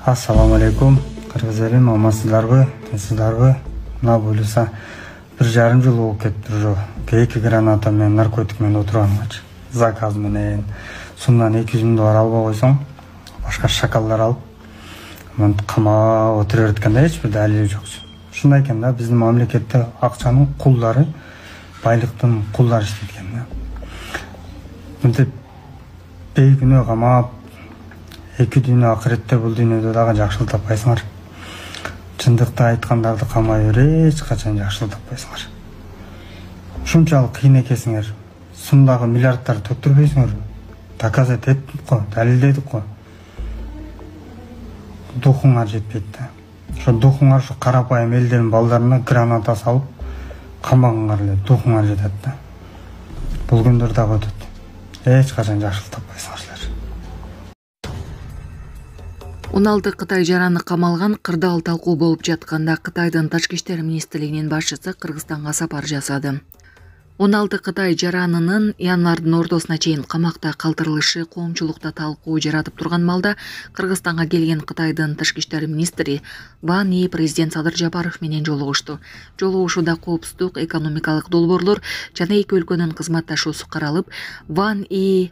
Assalamu alaikum. Kırgız elim, amансыздарбы, тынчсыздарбы? Мына буйласа 1,5 жыл болуп кетти уже. Эки граната менен наркотик менен отурганмачы. Заказ менен сумдан 200 миң доллар албай койсоң, башка шакалдар алып, мынтип камап отура берткенде эч бир далили жок. Ушундай экен да, биздин мамлекетте акчанын кулдары, байлыктын кулдары иштеткен да. Мынтип бейкүнөө камап, эки дүйнө акыретте бул дүйнөдө дагы жакшылык таппайсыңар. Чындыкты айткандарды камай бер, эч качан жакшылык таппайсыңар. Ушунчалык кыйын экенсиңер. Сумдагы миллиардтарды төктүрбөйсүңөр. Доказать эттик го, далилдедик го. Духуңар жетпейт да. Ошо духуңар ушу карапайым элдердин балдарына граната салып камагыңар эле духуңар жетет да. Бул күндөр дагы өтөт. Эч качан жакшылык таппайсыңар. 16 Кытай жараны камалган кырдаал талкуу болуп жатканда Кытайдын Тышкы иштер министрлигинин башчысы Кыргызстанга сапар жасады. 16 Кытай жаранынын январдын ортосуна чейин камакта калтырылышы коомчулукта талкуу жаратып турган малда Кыргызстанга келген Кытайдын Тышкы иштер министри Ван И президент Садыр Жапаров менен жолугушту. Жолугушууда коопсуздук, экономикалык долбоорлор жана эки өлкөнүн кызматташуусу каралып, Ван И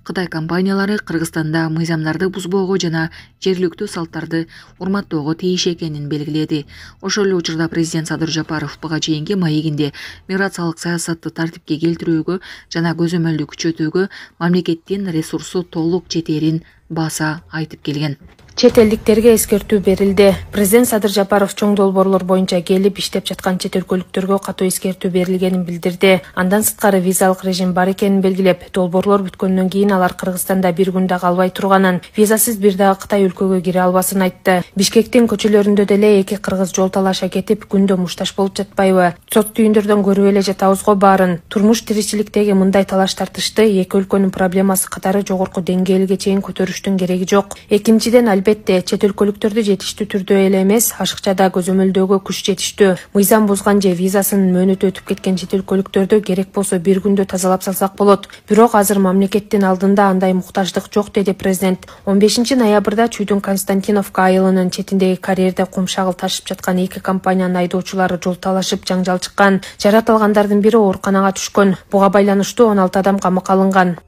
Кытай компаниялары Кыргызстанда мыйзамдарды бузбоого жана жергиликтүү салттарды урматтоого тийиш экенин белгиледи. Ошол эле учурда президент Садыр Жапаров буга чейинки маегинде миграциялык саясатты тартипке келтирүүгө жана көзөмөлдү күчөтүүгө мамлекеттин ресурсу толук жетерин баса айтып келген. Чет элдиктерге эскертүү берилди. Президент Садыр Жапаров чоң долбоорлор боюнча келип иштеп жаткан чет өлкөлүктөргө катуу эскертүү берилгенин билдирди. Андан сырткары визалык режим бар экенин белгилеп, долбоорлор бүткөндөн кийин алар Кыргызстанда бир күн да калбай турганын, визасыз бир дагы Кытай өлкөгө кире албасын айтты. Бишкектин көчөлөрүндө деле эки кыргыз жол талаша кетип, күндө мушташ болуп жатпайбы? Сот түйүндөрдөн көрүп эле жатабыз го баарын. Турмуш тиричиликтеги мындай талаш тартышты эки өлкөнүн проблемасы катары жогорку деңгээлге чейин көтөрүштүн кереги жок. Экинчиден, албетте, чет өлкөлүктөрдү жетиштүү түрдө эле эмес, ашыкча да көзөмөлдөөгө күч жетиштүү. Мыйзам бузган же визасынын мөөнөтү өтүп кеткен чет өлкөлүктөрдү керек болсо бир күндө тазалап салсак болот. Бирок азыр мамлекеттин алдында андай муктаждык жок, деди президент. 15 ноябрда Чүйдүн Константиновка айылынын четиндеги карьерде кум шагыл ташып жаткан эки компаниянын айдоочулары жол талашып жаңжал чыккан. Жаратылгандардын бири ооруканага түшкөн. Буга байланыштуу 16 адам камакка алынган.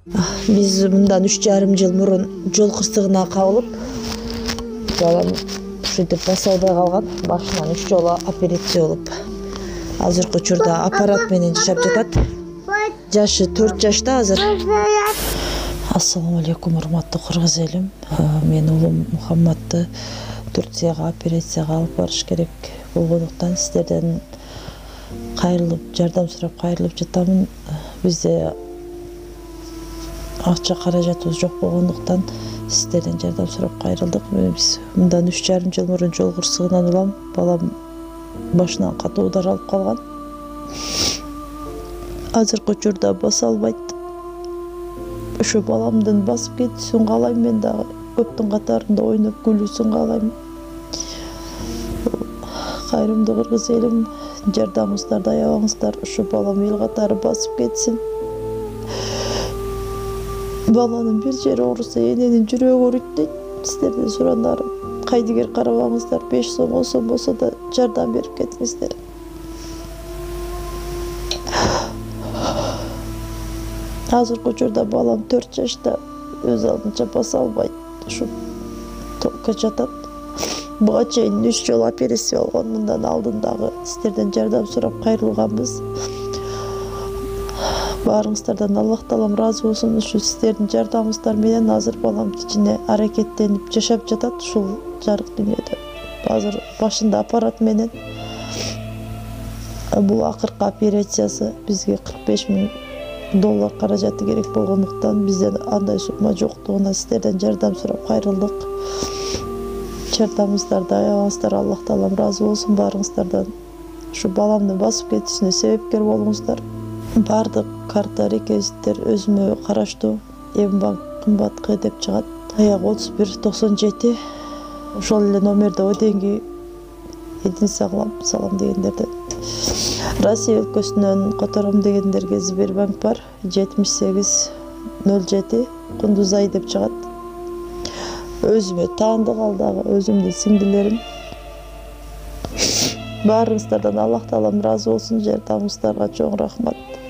Биз мындан 3,5 жыл мурун жол кырсыгына кабылып, балам ушинтип баса албай калган. Башынан 3 жолу операция болуп, азыркы учурда аппарат менен жашап жатат. Жашы 4 жашта азыр. Ассаламу алейкум, урматтуу кыргыз элим. Мен уулум Мухаммадты Турцияга операцияга алып барыш керек болгондуктан сиздерден кайрылып, жардам сурап кайрылып жатамын. Бизде акча каражатыбыз жок болгондуктан сиздерден жардам сурап кайрылдык. Биз мындан 3,5 жыл мурун жол кырсыгынан улам, балам башынан катуу удар алып калган. Азыркы учурда баса албайт. Ошо баламдын басып кетүүсүн каалайм, мен дагы көптүн катарында ойноп күлүүсүн каалайм. Кайрымдуу кыргыз элим, жардамыңыздарды аябаңыздар, ошо балам эл катары басып кетсин. Баланын бир жери ооруса эненин жүрөгү ооруйт дейт. Сиздерден суранарым, кайдыгер карабаңыздар, 5 сом 10 сом болсо да жардам берип кетиңиздер. Азыркы учурда балам 4 жашта, өз алдынча баса албайт. Ушу токко жатат. Буга чейин 3 жолу операция болгон. Мындан алдын дагы сиздерден жардам сурап кайрылганбыз. Баарыңыздардан Аллах таалам ыраазы болсун. Ушу сиздердин жардамыңыздар менен азыр балам кичине аракеттенип жашап жатат ушул жарык дүйнөдө. Азыр башында аппарат менен. Бул акыркы операциясы бизге 45 миң доллар каражаты керек болгондуктан бизден андай сумма жоктугуна сиздерден жардам сурап кайрылдык. Жардамыңыздарды аябаңыздар, Аллах таалам ыраазы болсун баарыңыздардан. Ушу баламдын басып кетишине себепкер болуңуздар. Бардык карта реквизиттер өзүмө караштуу. Мбанк кымбат деп чыгат. Аяк 3197. Ошол эле номерде оденги единица салам дегендерде. Россия өлкөсүнөн котором дегендерге Сбербанк бар. 7807 Кундузай деп чыгат. өзүмө таандык ал дагы, өзүмдүн сиңдилерим. Баарыңыздардан Аллах таалам ыраазы болсун, жардамыңыздарга чоң рахмат.